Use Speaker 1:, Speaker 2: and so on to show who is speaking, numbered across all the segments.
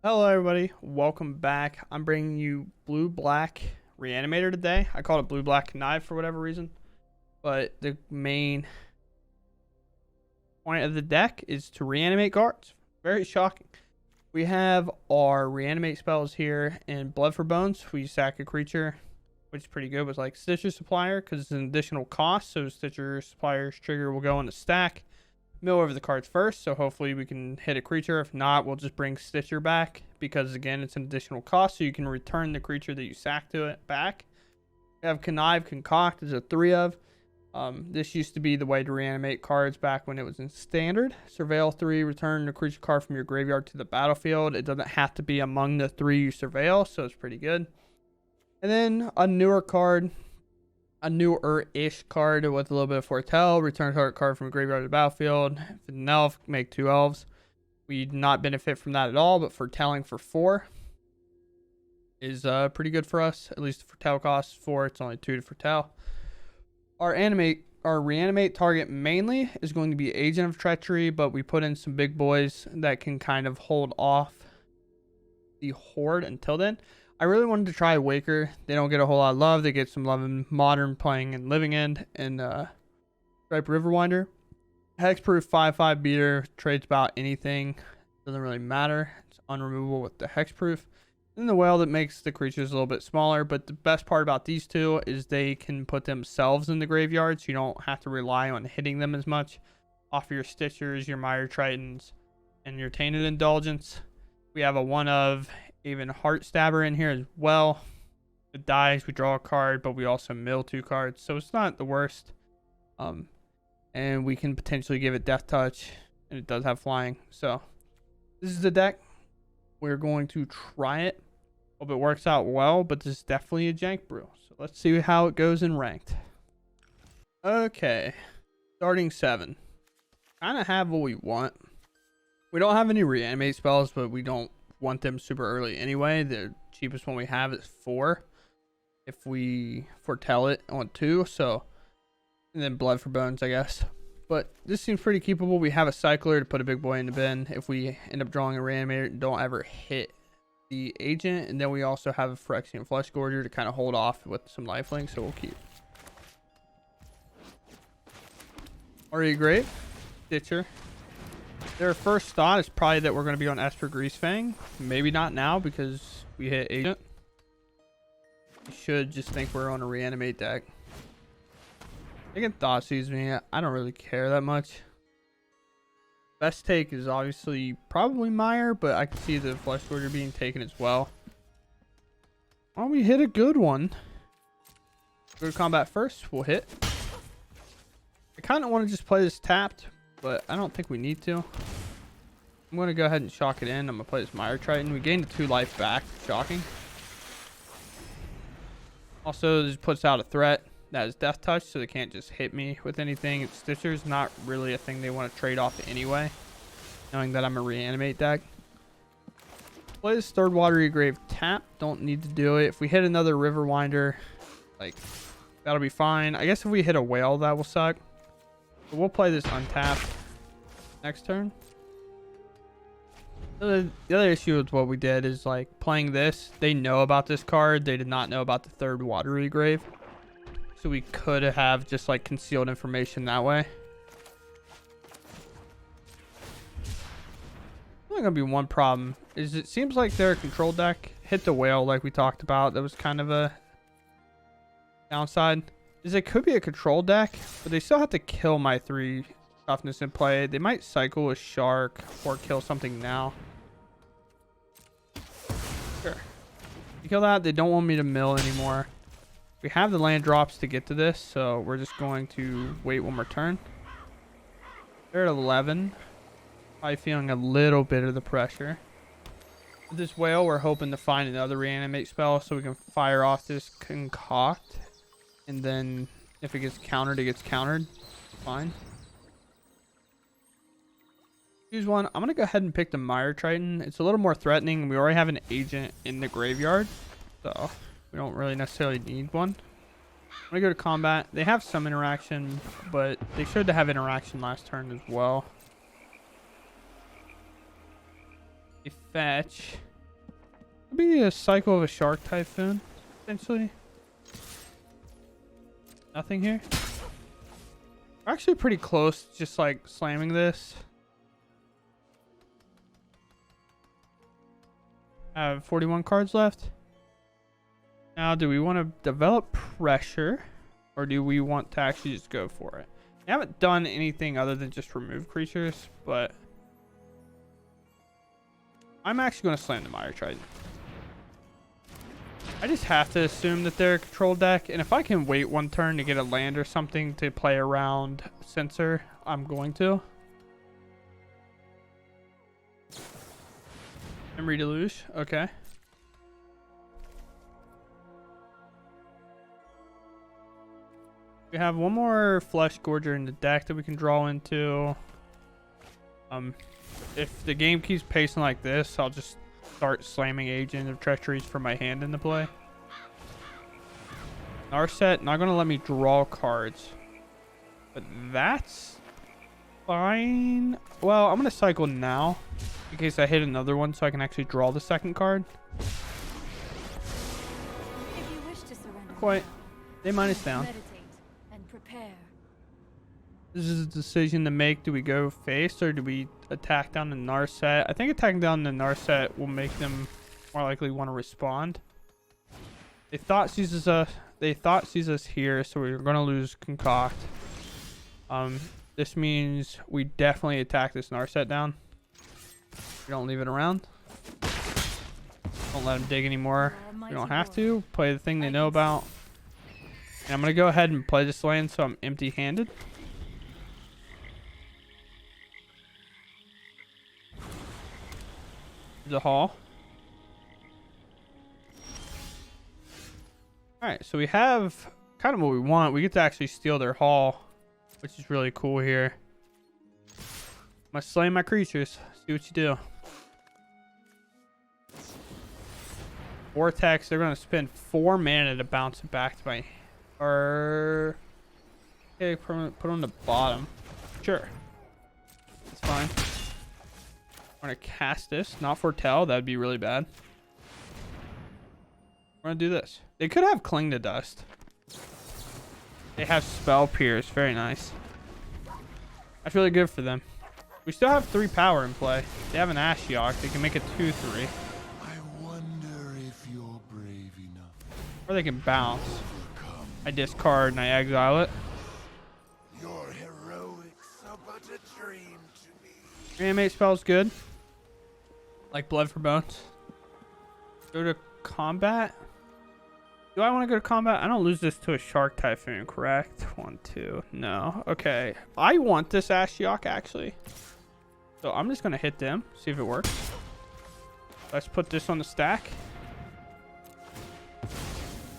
Speaker 1: Hello everybody, welcome back. I'm bringing you blue-black Reanimator today. I called it blue-black knife for whatever reason, but the main point of the deck is to reanimate cards. Very shocking. We have our reanimate spells here in Blood for Bones. We sack a creature, which is pretty good with like Stitcher Supplier because it's an additional cost, so Stitcher Supplier's trigger will go in the stack. Mill over the cards first, so hopefully we can hit a creature. If not, we'll just bring Stitcher back because again it's an additional cost, so you can return the creature that you sack to it back. We have Connive, Concoct is a 3 of. This used to be the way to reanimate cards back when it was in standard. Surveil 3, return a creature card from your graveyard to the battlefield. It doesn't have to be among the 3 you surveil, so it's pretty good. And then a newer card, a newer-ish card with a little bit of foretell. Return target card from a graveyard to the battlefield. If it's an elf, make 2 elves. We do not benefit from that at all, but foretelling for 4 is pretty good for us. At least the foretell costs 4. It's only 2 to foretell. Our reanimate target mainly is going to be Agent of Treachery, but we put in some big boys that can kind of hold off the horde until then. I really wanted to try Waker. They don't get a whole lot of love. They get some love in Modern, playing in Living End, and Stripe Riverwinder. Hexproof 5/5 beater, trades about anything. Doesn't really matter. It's unremovable with the Hexproof. And the whale that makes the creatures a little bit smaller. But the best part about these two is they can put themselves in the graveyard, so you don't have to rely on hitting them as much off your Stitchers, your Mire Tritons, and your Tainted Indulgence. We have a 1 of even Heartstabber in here as well. It dies, we draw a card, but we also mill 2 cards, so it's not the worst. And we can potentially give it Death Touch, and it does have flying. So this is the deck. We're going to try it. Hope it works out well, but this is definitely a jank brew. So let's see how it goes in ranked. Okay, starting 7. Kind of have what we want. We don't have any reanimate spells, but we don't want them super early anyway. The cheapest one we have is 4 if we foretell it on 2, so, and then Blood for Bones, I guess. But this seems pretty keepable. We have a cycler to put a big boy in the bin if we end up drawing a reanimator and don't ever hit the agent. And then we also have a Phyrexian Flesh Gorger to kind of hold off with some lifelink, so we'll keep. Aria Grave, Stitcher. Their first thought is probably that we're going to be on Esper Greasefang. Maybe not now because we hit Agent. You should just think we're on a reanimate deck. They can Thoughtseize me. I don't really care that much. Best take is obviously probably Mire, but I can see the Flesh Gorger being taken as well. Well, we hit a good one. Go to combat first. We'll hit. I kind of want to just play this tapped, but I don't think we need to. I'm going to go ahead and shock it in. I'm going to play this Mire Triton. We gained 2 life back. Shocking. Also, this puts out a threat. That is Death Touch, so they can't just hit me with anything. It's Stitcher's not really a thing they want to trade off anyway, knowing that I'm a reanimate deck. Play this third Watery Grave tap. Don't need to do it. If we hit another Riverwinder, like, that'll be fine. I guess if we hit a whale, that will suck. But we'll play this untapped next turn. The other issue with what we did is, like, playing this, they know about this card. They did not know about the third Watery Grave. So we could have just like concealed information that way. Only gonna be one problem is it seems like their control deck hit the whale like we talked about. That was kind of a downside. Is it could be a control deck, but they still have to kill my 3 toughness in play. They might cycle a shark or kill something now. Sure. You kill that, they don't want me to mill anymore. We have the land drops to get to this, so we're just going to wait one more turn. They're at 11. Probably feeling a little bit of the pressure. With this whale, we're hoping to find another reanimate spell so we can fire off this Concoct. And then if it gets countered, it gets countered. Fine. Choose one. I'm going to go ahead and pick the Mire Triton. It's a little more threatening. We already have an agent in the graveyard, so we don't really necessarily need one. I'm going to go to combat. They have some interaction, but they showed to have interaction last turn as well. They fetch. be a cycle of a Shark Typhoon, essentially. Nothing here. We're actually pretty close to just like slamming this. I have 41 cards left. Now, do we want to develop pressure, or do we want to actually just go for it? I haven't done anything other than just remove creatures, but I'm actually going to slam the Mire Triton. I just have to assume that they're a control deck, and if I can wait one turn to get a land or something to play around Censor, I'm going to. Memory Deluge, okay. We have one more Flesh Gorger in the deck that we can draw into. If the game keeps pacing like this, I'll just start slamming Agent of Treacheries for my hand into play. Narset, not going to let me draw cards. But that's fine. Well, I'm going to cycle now in case I hit another one so I can actually draw the second card.
Speaker 2: If you wish to surrender,
Speaker 1: Quite. They minus down.
Speaker 2: meditate and prepare.
Speaker 1: This is a decision to make. Do we go face or do we attack down the Narset? I think attacking down the Narset will make them more likely want to respond. They thought seizes us here, so we're gonna lose Concoct. This means we definitely attack this Narset down. We don't leave it around. Don't let them dig anymore. We don't have to. Play the thing they know about. And I'm gonna go ahead and play this land so I'm empty-handed. The Hall. Alright, so we have kind of what we want. We get to actually steal their Hall, which is really cool here. I'm gonna slay my creatures. See what you do. Vortex, they're gonna spend 4 mana to bounce it back to my... Or... Okay, put on the bottom. Sure. That's fine. I'm gonna cast this, not foretell. That'd be really bad. We're gonna do this. They could have Cling to Dust. They have Spell Pierce. Very nice. That's really good for them. We still have 3 power in play. They have an Ashiok. They can make it 2/3.
Speaker 3: I wonder if you're brave enough.
Speaker 1: Or they can bounce. I discard and I exile it.
Speaker 3: Your heroics are but a dream to me.
Speaker 1: Reanimate spell's good. Like Blood for Bones. Go to combat. Do I want to go to combat? I don't lose this to a Shark Typhoon, correct? 1, 2. No. Okay. I want this Ashiok, actually. So I'm just going to hit them. See if it works. Let's put this on the stack.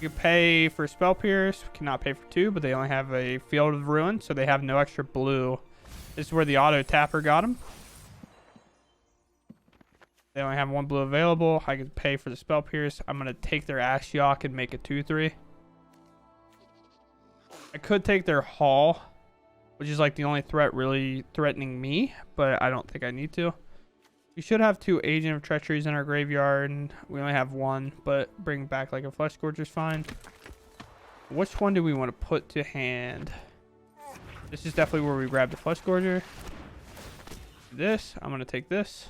Speaker 1: You can pay for Spell Pierce. We cannot pay for 2, but they only have a Field of Ruin, so they have no extra blue. This is where the auto tapper got them. They only have 1 blue available. I can pay for the Spell Pierce. I'm going to take their Ashiok and make it 2/3. I could take their Hall, which is like the only threat really threatening me, but I don't think I need to. We should have 2 Agent of Treacheries in our graveyard, and we only have 1, but bring back like a Flesh Gorger is fine. Which one do we want to put to hand? This is definitely where we grab the Flesh Gorger. This, I'm going to take this.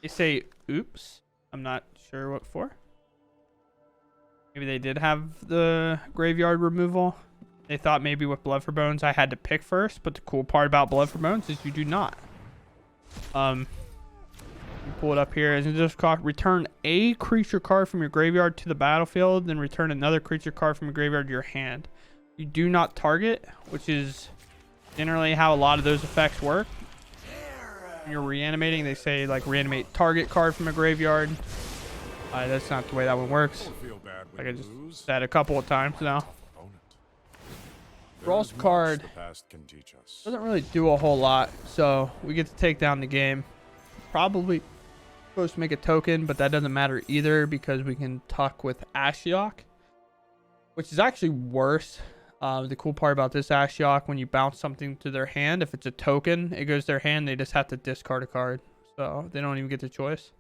Speaker 1: They say, oops. I'm not sure what for. Maybe they did have the graveyard removal. They thought maybe with Blood for Bones I had to pick first, but the cool part about Blood for Bones is you do not. You pull it up here and just return a creature card from your graveyard to the battlefield, then return another creature card from your graveyard to your hand. You do not target, which is generally how a lot of those effects work. When you're reanimating, they say like reanimate target card from a graveyard. That's not the way that one works. Like I just said a couple of times now. Raw's card doesn't really do a whole lot, so we get to take down the game. Probably supposed to make a token, but that doesn't matter either because we can tuck with Ashiok, which is actually worse. The cool part about this Ashiok, when you bounce something to their hand, if it's a token, it goes to their hand. They just have to discard a card, so they don't even get the choice.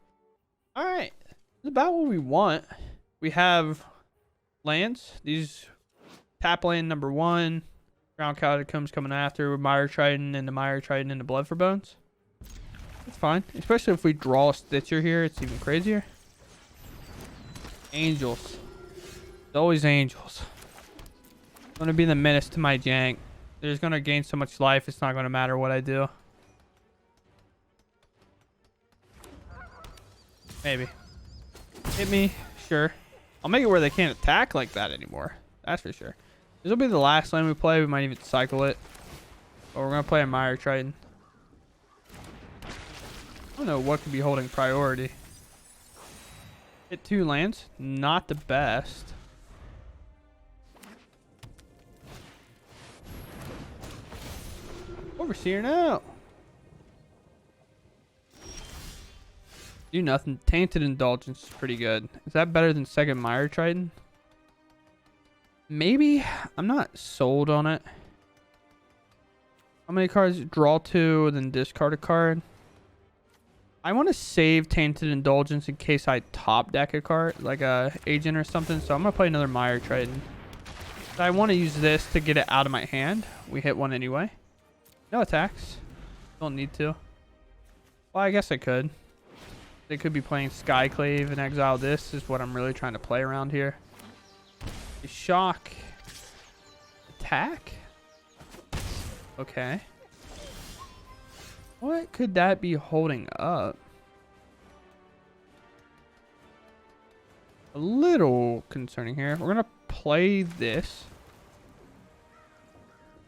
Speaker 1: All right. It's about what we want. We have lands. These tap land number 1. Ground Catacombs coming after with Mire Triton and the Mire Triton and the Blood for Bones. It's fine. Especially if we draw a Stitcher here. It's even crazier. Angels. It's always angels. Going to be the menace to my jank. They're just going to gain so much life. It's not going to matter what I do. Maybe. Hit me. Sure. I'll make it where they can't attack like that anymore. That's for sure. This will be the last lane we play. We might even cycle it. But we're going to play a Mire Triton. I don't know what could be holding priority. Hit 2 lands. Not the best. Overseer now. Do nothing. Tainted Indulgence is pretty good. Is that better than second Mire Triton? Maybe. I'm not sold on it. How many cards? Draw 2, then discard a card. I want to save Tainted Indulgence in case I top deck a card, like a agent or something. So I'm going to play another Mire Triton. But I want to use this to get it out of my hand. We hit 1 anyway. No attacks. Don't need to. Well, I guess I could. They could be playing Skyclave and exile this is what I'm really trying to play around here. Shock. Attack? Okay. What could that be holding up? A little concerning here. We're going to play this.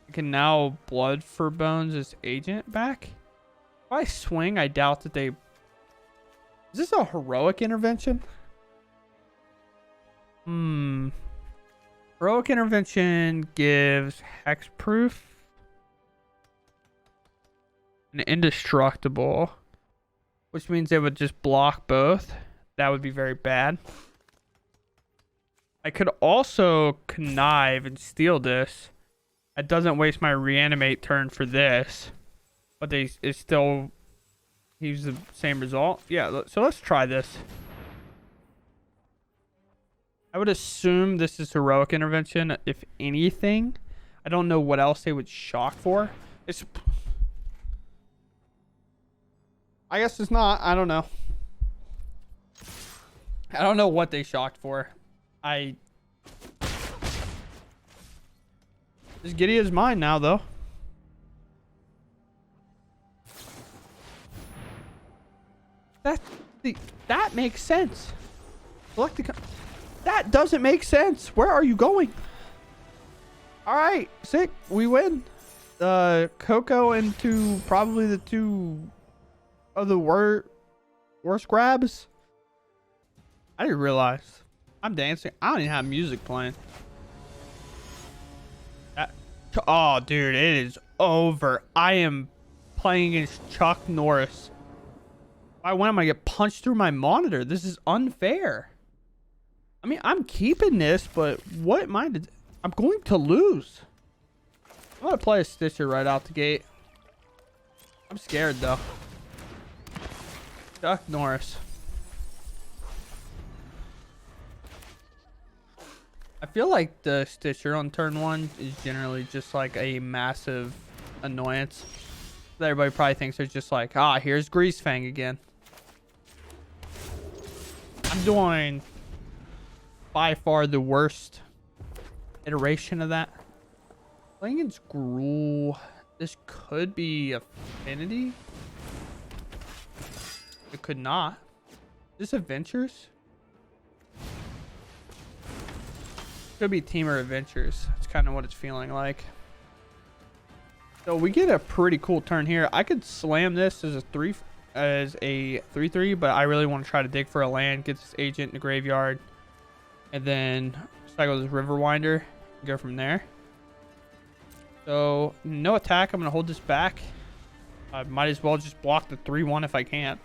Speaker 1: I can now Blood for Bones as agent back. If I swing, I doubt that they... Is this a heroic intervention? Heroic intervention gives hexproof. And indestructible. Which means they would just block both. That would be very bad. I could also connive and steal this. It doesn't waste my reanimate turn for this. But it still gives the same result. Yeah, so let's try this. I would assume this is heroic intervention, if anything. I don't know what else they would shock for. I guess it's not. I don't know. I don't know what they shocked for. This Giddy is mine now, though. That makes sense. Select the... That doesn't make sense. Where are you going? All right, sick. We win. Coco into probably the 2 of the worst grabs. I didn't realize. I'm dancing. I don't even have music playing. Oh, dude, it is over. I am playing against Chuck Norris. Why am I gonna get punched through my monitor? This is unfair. I mean, I'm keeping this, but what am I? I'm going to lose. I'm gonna play a Stitcher right out the gate. I'm scared though. Chuck Norris. I feel like the Stitcher on turn 1 is generally just like a massive annoyance. Everybody probably thinks they're just like, here's Greasefang again. I'm doing by far the worst iteration of that. Playing against Gruul. This could be Affinity. It could not. Is this Adventures? Could be Teamer Adventures. That's kind of what it's feeling like. So we get a pretty cool turn here. I could slam this as a 3/3, but I really want to try to dig for a land, get this agent in the graveyard, and then cycle this Riverwinder and go from there. So no attack. I'm gonna hold this back. I might as well just block the 3/1 if I can't.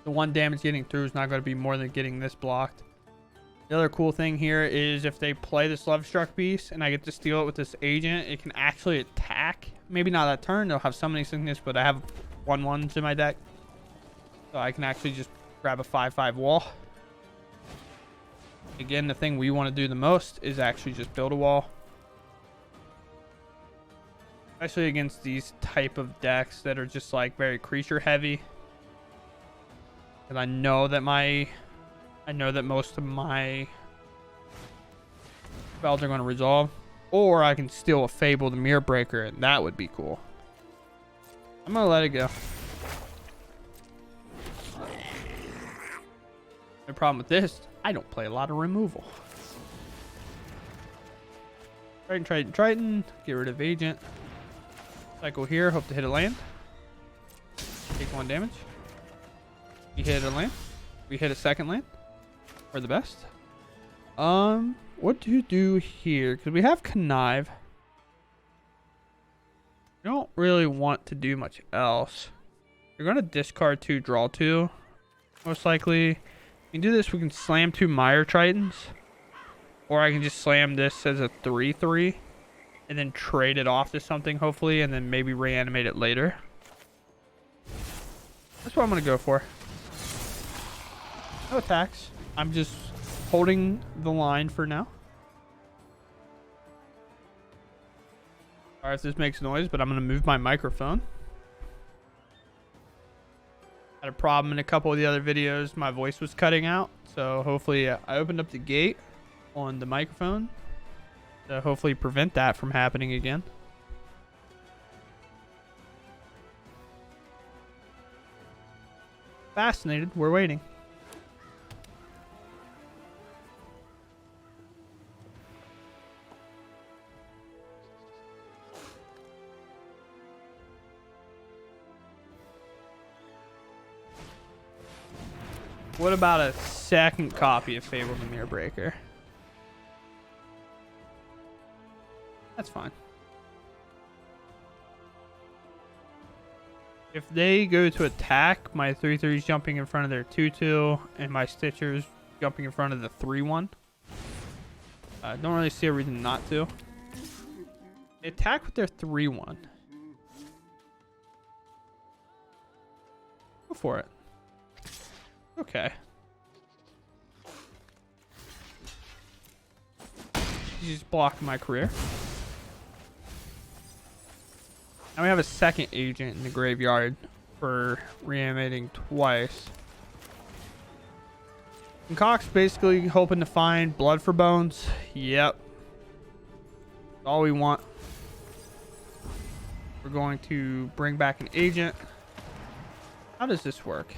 Speaker 1: The 1 damage getting through is not going to be more than getting this blocked. The other cool thing here is if they play this Lovestruck Beast and I get to steal it with this agent, it can actually attack. Maybe not that turn. They'll have Summoning Sickness, but I have 1/1s in my deck. So I can actually just grab a 5/5 wall. Again, the thing we want to do the most is actually just build a wall. Especially against these type of decks that are just like very creature heavy. And I know that most of my spells are going to resolve. Or I can steal a Fable the Mirror Breaker, and that would be cool. I'm going to let it go. The problem with this, I don't play a lot of removal. Triton. Get rid of Agent. Cycle here. Hope to hit a land. Take 1 damage. We hit a land. We hit a second land. We're the best. What to do here? Because we have Connive. We don't really want to do much else. You're going to discard 2, draw 2. Most likely. We can do this. We can slam 2 Mire Tritons. Or I can just slam this as a 3/3. And then trade it off to something, hopefully. And then maybe reanimate it later. That's what I'm going to go for. No attacks. I'm just holding the line for now. Alright, if this makes noise, but I'm going to move my microphone. Had a problem in a couple of the other videos. My voice was cutting out. So hopefully I opened up the gate on the microphone to hopefully prevent that from happening again. Fascinated. We're waiting. What about a second copy of Fable the Mirror Breaker? That's fine. If they go to attack, my 3/3 is jumping in front of their 2/2, and my Stitcher's jumping in front of the 3/1. I don't really see a reason not to. They attack with their 3/1. Go for it. Okay. You just blocked my career. Now we have a second agent in the graveyard for reanimating twice. And Cox basically hoping to find blood for bones. Yep. That's all we want. We're going to bring back an agent. How does this work?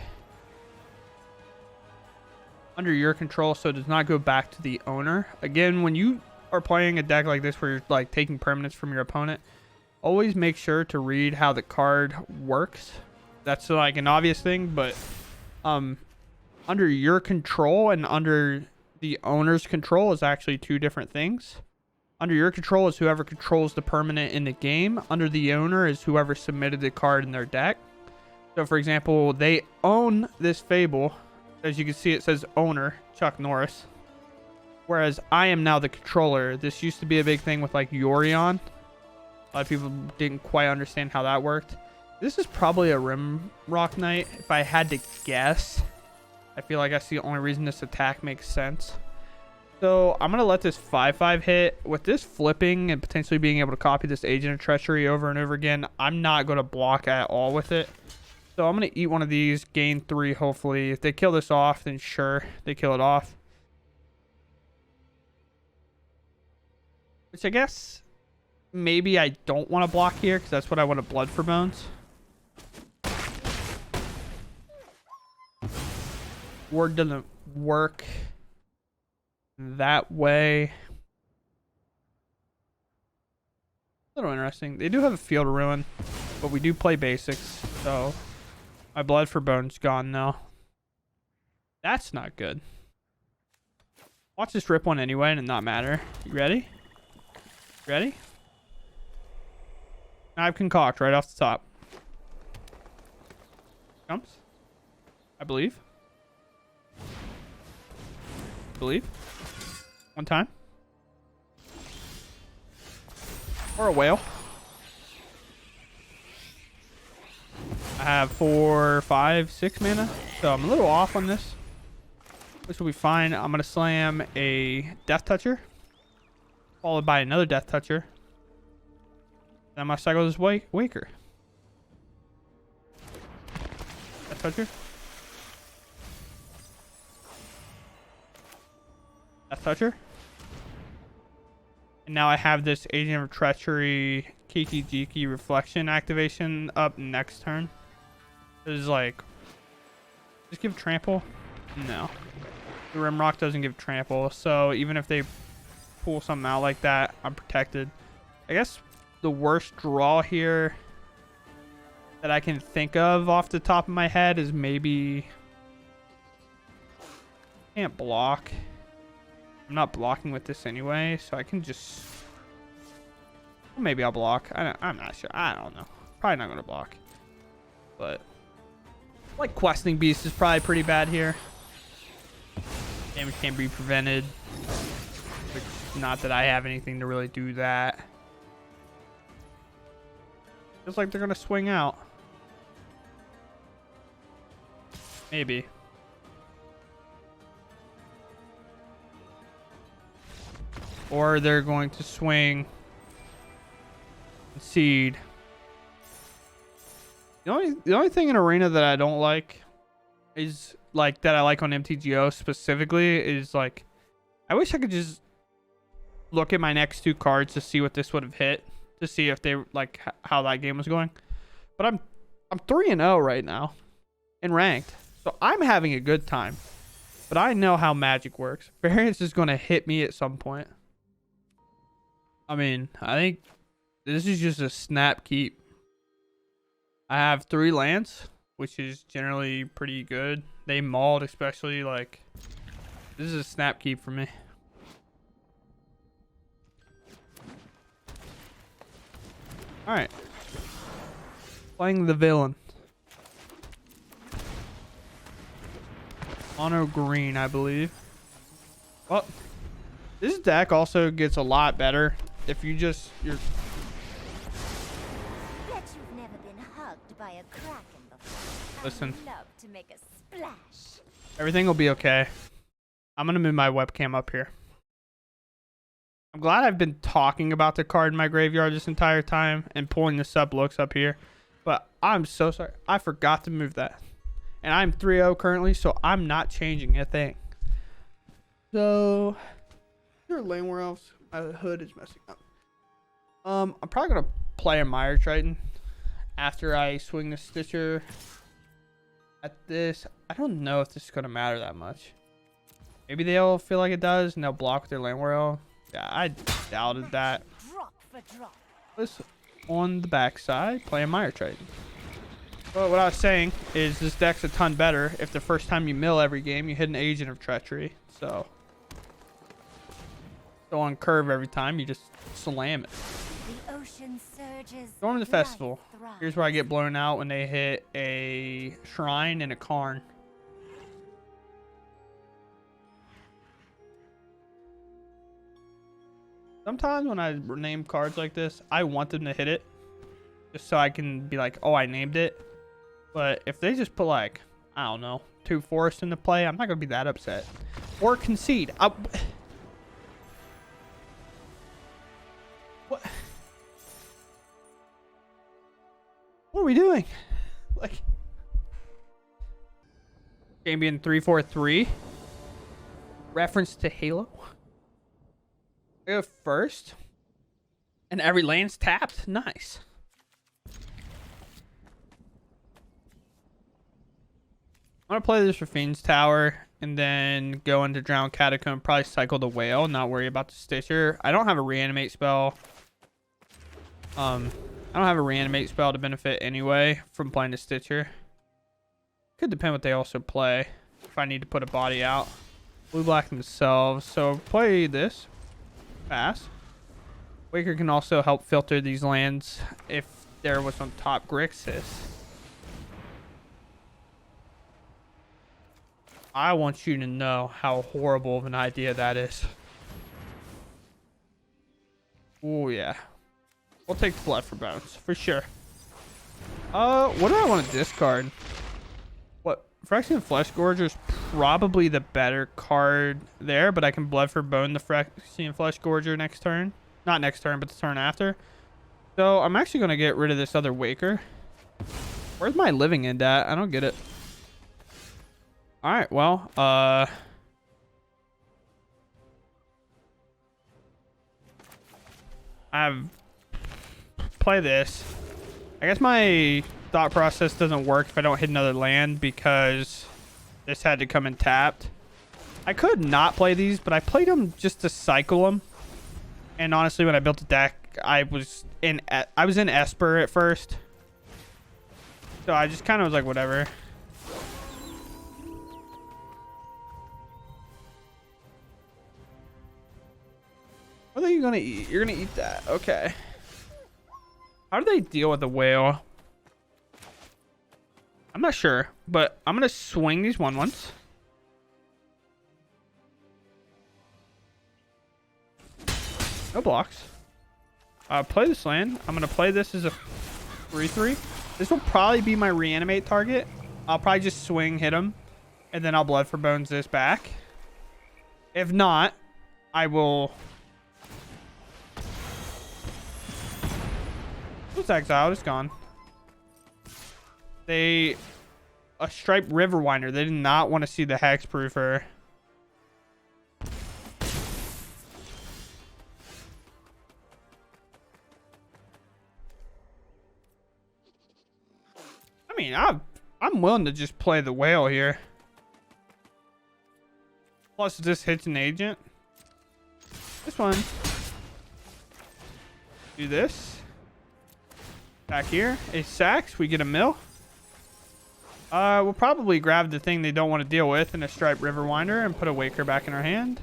Speaker 1: Under your control, so it does not go back to the owner. Again, when you are playing a deck like this where you're like taking permanents from your opponent, always make sure to read how the card works. That's like an obvious thing, but under your control and under the owner's control is actually 2 different things. Under your control is whoever controls the permanent in the game. Under the owner is whoever submitted the card in their deck. So for example, they own this Fable. As you can see, it says owner, Chuck Norris. Whereas I am now the controller. This used to be a big thing with like Yorion. A lot of people didn't quite understand how that worked. This is probably a Rimrock Knight. If I had to guess, I feel like that's the only reason this attack makes sense. So I'm going to let this 5/5 hit. With this flipping and potentially being able to copy this Agent of Treachery over and over again, I'm not going to block at all with it. So I'm going to eat one of these, gain 3 hopefully. If they kill this off, then sure, they kill it off. Which I guess maybe I don't want to block here because that's what I want to blood for bones. Ward doesn't work that way. A little interesting. They do have a Field of Ruin, but we do play basics, so my blood for bones gone now. That's not good. Watch this rip one anyway and it not matter. You ready? Ready? I have Concoct right off the top. Comes. I believe. One time. Or a whale. I have 4, 5, 6 mana, so I'm a little off on this. This will be fine. I'm gonna slam a Death Toucher, followed by another Death Toucher. Then I'm gonna cycle this Waker. Death Toucher. Death Toucher. And now I have this Agent of Treachery Kiki Jiki Reflection activation up next turn. This is like, just give Trample? No. The Rimrock doesn't give Trample, so even if they pull something out like that, I'm protected. I guess the worst draw here that I can think of off the top of my head is maybe... Can't block. I'm not blocking with this anyway, so I can just... Well, maybe I'll block. I'm not sure. I don't know. Probably not going to block. But... Like, Questing Beast is probably pretty bad here. Damage can't be prevented. Which, not that I have anything to really do that. Feels like they're going to swing out. Maybe. Or they're going to swing and seed. The only thing in Arena that I don't like is like that I like on MTGO specifically is like I wish I could just look at my next 2 cards to see what this would have hit, to see if they like how that game was going. But I'm 3-0 right now in ranked. So I'm having a good time. But I know how Magic works. Variance is going to hit me at some point. I mean, I think this is just a snap keep. I have 3 lands, which is generally pretty good. They mauled, especially, like, this is a snap keep for me. Alright. Playing the villain. Mono green, I believe. Well, this deck also gets a lot better if you're
Speaker 4: Bet you've never been hugged by a kraken before.
Speaker 1: Listen.
Speaker 4: I'd love to make a splash.
Speaker 1: Everything will be okay. I'm gonna move my webcam up here. I'm glad I've been talking about the card in my graveyard this entire time and pulling the sub looks up here. But I'm so sorry. I forgot to move that. And I'm 3-0 currently, so I'm not changing a thing. So, your lane where else? My hood is messing up. I'm probably gonna play a Mire Triton after I swing the Stitcher at this. I don't know if this is gonna matter that much. Maybe they'll feel like it does and they'll block with their lane whirl. Yeah, I doubted that.
Speaker 4: Drop for drop.
Speaker 1: Let's on the backside play a Mire Triton. Well, what I was saying is this deck's a ton better if the first time you mill every game you hit an Agent of Treachery. So on curve every time you just slam it.
Speaker 4: The ocean surges.
Speaker 1: Storm the Festival.
Speaker 4: life thrives.
Speaker 1: Here's where I get blown out when they hit a Shrine and a Karn. Sometimes when I name cards like this, I want them to hit it. Just so I can be like, oh, I named it. But if they just put like, I don't know, 2 forests into play, I'm not going to be that upset. Or concede. What? What are we doing? Like, Champion 343. Reference to Halo. I go first. And every lane's tapped. Nice. I'm going to play this for Fiend's Tower and then go into Drown Catacomb. Probably cycle the Whale. Not worry about the Stitcher. I don't have a Reanimate spell. I don't have a Reanimate spell to benefit anyway from playing the Stitcher. Could depend what they also play. If I need to put a body out. Blue black themselves. So play this. Pass. Waker can also help filter these lands if there was on top Grixis. I want you to know how horrible of an idea that is. Oh yeah. We'll take the blood for bones, for sure. What do I want to discard? What? Phyrexian Flesh Gorger is probably the better card there, but I can Blood for Bone the Phyrexian Flesh Gorger next turn. Not next turn, but the turn after. So I'm actually going to get rid of this other Waker. Where's my Living End at? I don't get it. Alright, well, play this. I guess my thought process doesn't work if I don't hit another land because this had to come in tapped. I could not play these, but I played them just to cycle them. And honestly, when I built the deck, I was in Esper at first. So I just kind of was like, whatever. What are you gonna eat? You're gonna eat that. Okay. How do they deal with the whale? I'm not sure, but I'm gonna swing these 1/1s. No blocks. Play this land. I'm gonna play this as a 3/3. This will probably be my reanimate target. I'll probably just swing, hit him, and then I'll Blood for Bones this back. If not, I will. Who's exiled? It's gone. A Striped Riverwinder. They did not want to see the Hexproofer. I mean, I'm willing to just play the whale here. Plus, this hits an agent. This one. Do this. Back here. A sacks. We get a mill. We'll probably grab the thing they don't want to deal with in a Striped Riverwinder and put a Waker back in our hand.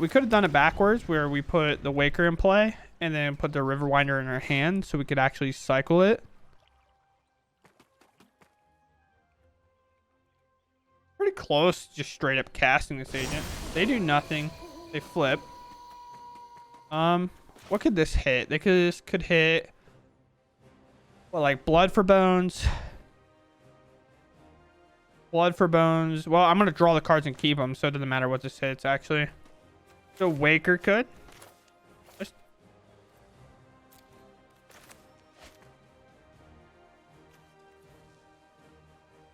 Speaker 1: We could have done it backwards where we put the Waker in play and then put the Riverwinder in our hand so we could actually cycle it. Pretty close, just straight up casting this agent. They do nothing. They flip. What could this hit? This could hit, well, like Blood for Bones. Blood for Bones. Well, I'm gonna draw the cards and keep them, so it doesn't matter what this hits. Actually, so Waker could.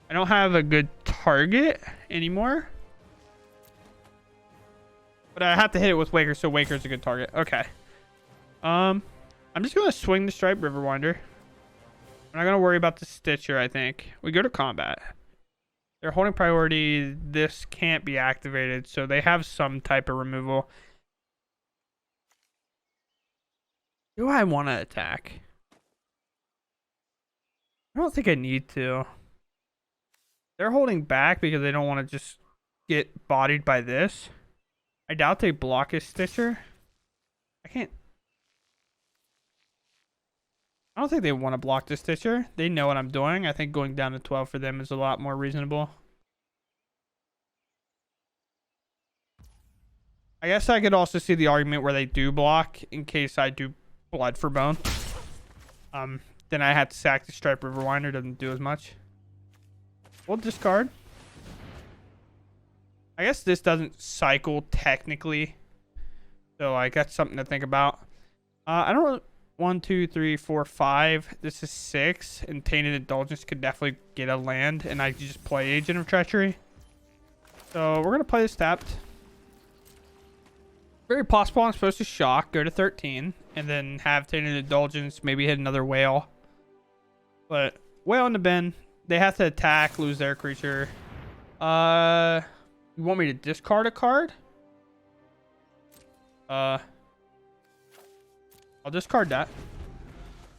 Speaker 1: I don't have a good target anymore. But I have to hit it with Waker, so Waker's a good target. Okay. I'm just going to swing the Striped Riverwinder. I'm not going to worry about the Stitcher, I think. We go to combat. They're holding priority. This can't be activated, so they have some type of removal. Do I want to attack? I don't think I need to. They're holding back because they don't want to just get bodied by this. I doubt they block his Stitcher. I don't think they want to block the Stitcher. They know what I'm doing. I think going down to 12 for them is a lot more reasonable. I guess I could also see the argument where they do block in case I do Blood for Bone. Then I have to sack the Striped Riverwinder. Doesn't do as much. We'll discard. I guess this doesn't cycle technically. So like that's something to think about. I don't really... 1, 2, 3, 4, 5. This is 6. And Tainted Indulgence could definitely get a land. And I just play Agent of Treachery. So we're going to play this tapped. Very possible I'm supposed to shock. Go to 13. And then have Tainted Indulgence. Maybe hit another whale. But whale in the bin. They have to attack. Lose their creature. You want me to discard a card? I'll discard that.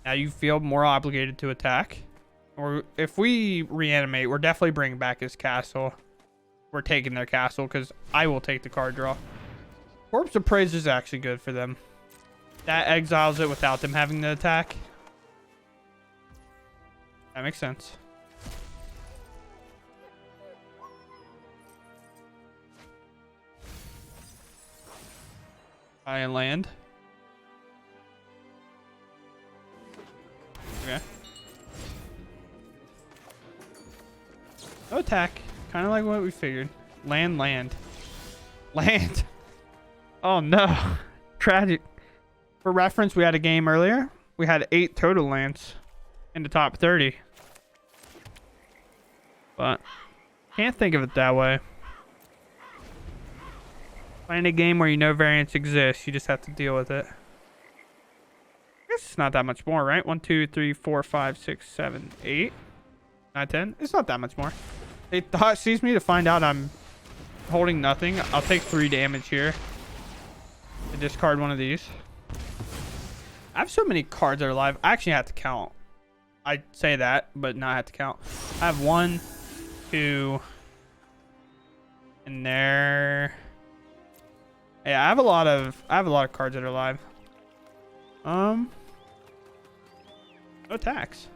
Speaker 1: Now you feel more obligated to attack. Or if we reanimate, we're definitely bringing back his castle. We're taking their castle because I will take the card draw. Corpse Appraise is actually good for them. That exiles it without them having to attack. That makes sense. I land. Okay. No attack. Kind of like what we figured. Land, land. Land. Oh no. Tragic. For reference, we had a game earlier. We had 8 total lands in the top 30. But can't think of it that way. Playing a game where you know variance exists, you just have to deal with it. I guess it's not that much more, right? 1, 2, 3, 4, 5, 6, 7, 8, 9, 10. It's not that much more. They thought sees me to find out I'm holding nothing. I'll take 3 damage here. And discard one of these. I have so many cards that are live. I actually have to count. I say that, but now I have to count. I have 1, 2, and there. Yeah, I have a lot of cards that are live. No attacks.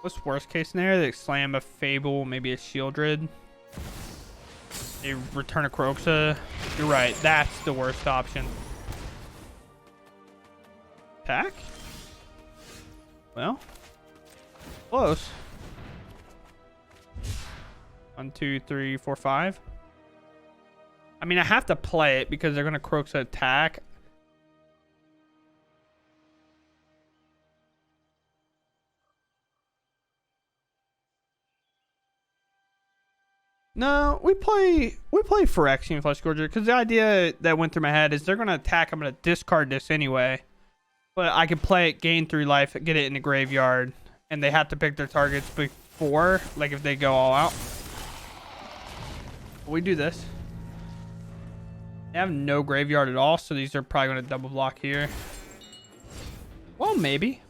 Speaker 1: What's worst case scenario? They slam a Fable, maybe a Shieldred. They return a Croxa. You're right. That's the worst option. Attack? Well, close. 1, 2, 3, 4, 5. I mean, I have to play it because they're going to Croxa attack. No, we play Phyrexian Flesh Gorger because the idea that went through my head is they're going to attack. I'm going to discard this anyway. But I can play it, gain 3 life, get it in the graveyard. And they have to pick their targets before, like if they go all out. We do this. They have no graveyard at all, so these are probably going to double block here. Well, maybe.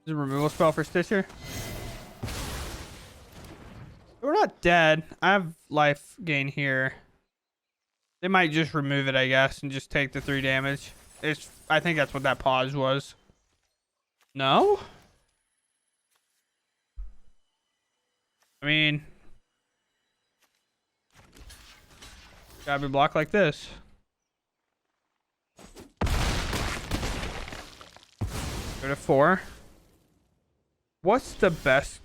Speaker 1: Is a removal spell for Stitcher? We're not dead. I have life gain here. They might just remove it, I guess, and just take the 3 damage. I think that's what that pause was. No? I mean, gotta be blocked like this. Go to 4. What's the best?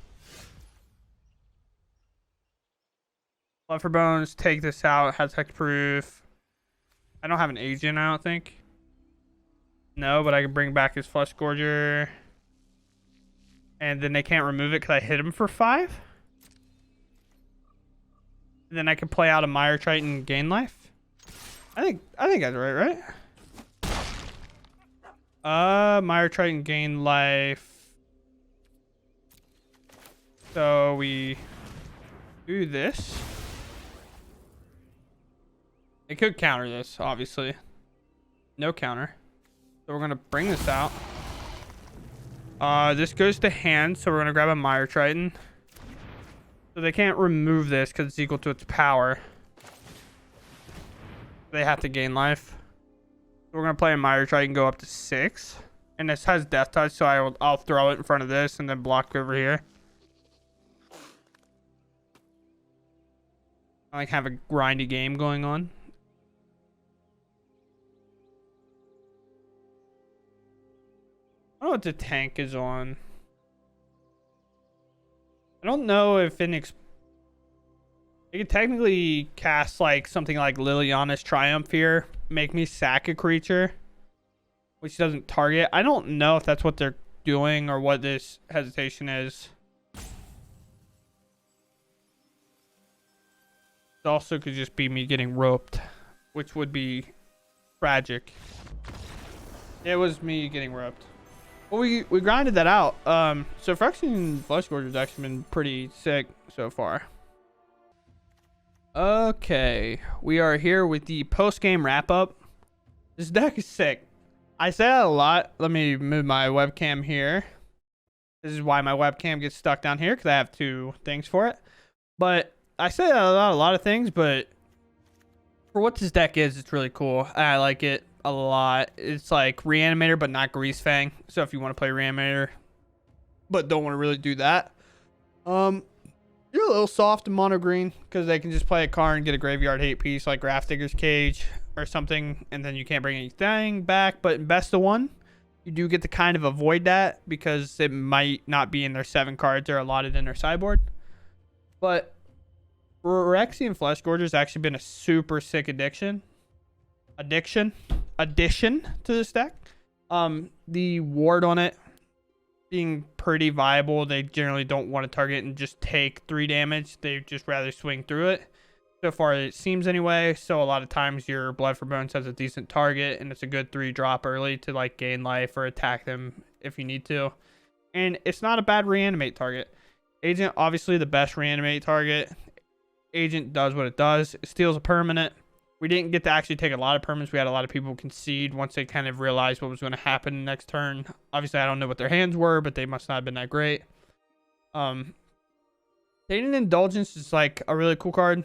Speaker 1: Blood for Bones, take this out. Has hexproof. I don't have an agent, I don't think. No, but I can bring back his Flesh Gorger. And then they can't remove it because I hit him for 5. And then I can play out a Mire Triton and gain life. I think that's right? Mire Triton gain life. So we do this. It could counter this, obviously. No counter. So we're going to bring this out. This goes to hand, so we're going to grab a Mire Triton. So they can't remove this because it's equal to its power. They have to gain life. So we're going to play a Mire Triton, go up to 6. And this has Death Touch, so I'll throw it in front of this and then block over here. I like have a grindy game going on. I don't know what the tank is on. I don't know if it could technically cast like something like Liliana's Triumph here, make me sack a creature, which doesn't target. I don't know if that's what they're doing or what this hesitation is. It also could just be me getting roped, which would be tragic. It was me getting roped. Well, we grinded that out. So Phyrexian Flesh Gorger's actually been pretty sick so far. Okay, we are here with the post-game wrap-up. This deck is sick. I say that a lot. Let me move my webcam here. This is why my webcam gets stuck down here, because I have 2 things for it. But I say that a lot of things, but for what this deck is, it's really cool. I like it a lot. It's like Reanimator, but not Greasefang. So if you want to play Reanimator, but don't want to really do that. You're a little soft in mono green because they can just play a card and get a graveyard hate piece like Grafdigger's Cage or something, and then you can't bring anything back. But in best of one, you do get to kind of avoid that because it might not be in their 7 cards they're allotted in their sideboard. But Phyrexian Flesh Gorger has actually been a super sick addition to this deck. The ward on it being pretty viable. They generally don't want to target and just take 3 damage. They just rather swing through it. So far it seems anyway. So a lot of times your Blood for Bones has a decent target and it's a good 3 drop early to like gain life or attack them if you need to. And it's not a bad reanimate target. Agent, obviously the best reanimate target. Agent does what it does. It steals a permanent. We didn't get to actually take a lot of permanents. We had a lot of people concede once they kind of realized what was going to happen next turn. Obviously, I don't know what their hands were, but they must not have been that great. Tainted Indulgence is like a really cool card,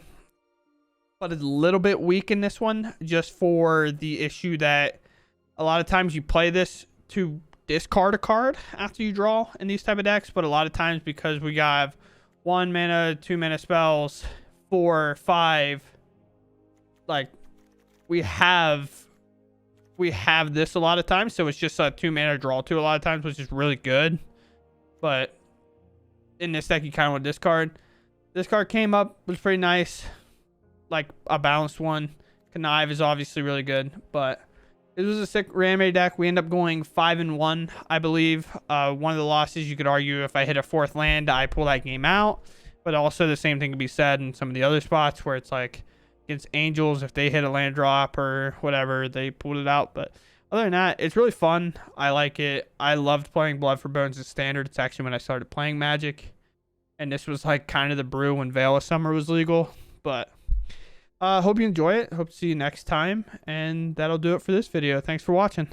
Speaker 1: but it's a little bit weak in this one just for the issue that a lot of times you play this to discard a card after you draw in these type of decks, but a lot of times because we have 1 mana, 2 mana spells, 4, 5, like we have this a lot of times, so it's just a 2 mana draw to a lot of times, which is really good. But in this deck you kind of want to discard. This card came up, was pretty nice, like a balanced one. Connive is obviously really good, but it was a sick Reanimator deck. We end up going 5-1, I believe. One of the losses, you could argue, if I hit a 4th land, I pull that game out. But also the same thing can be said in some of the other spots where it's like against Angels, if they hit a land drop or whatever, they pulled it out. But other than that, it's really fun. I like it. I loved playing Blood for Bones as standard. It's actually when I started playing Magic. And this was like kind of the brew when Veil of Summer was legal. But hope you enjoy it. Hope to see you next time. And that'll do it for this video. Thanks for watching.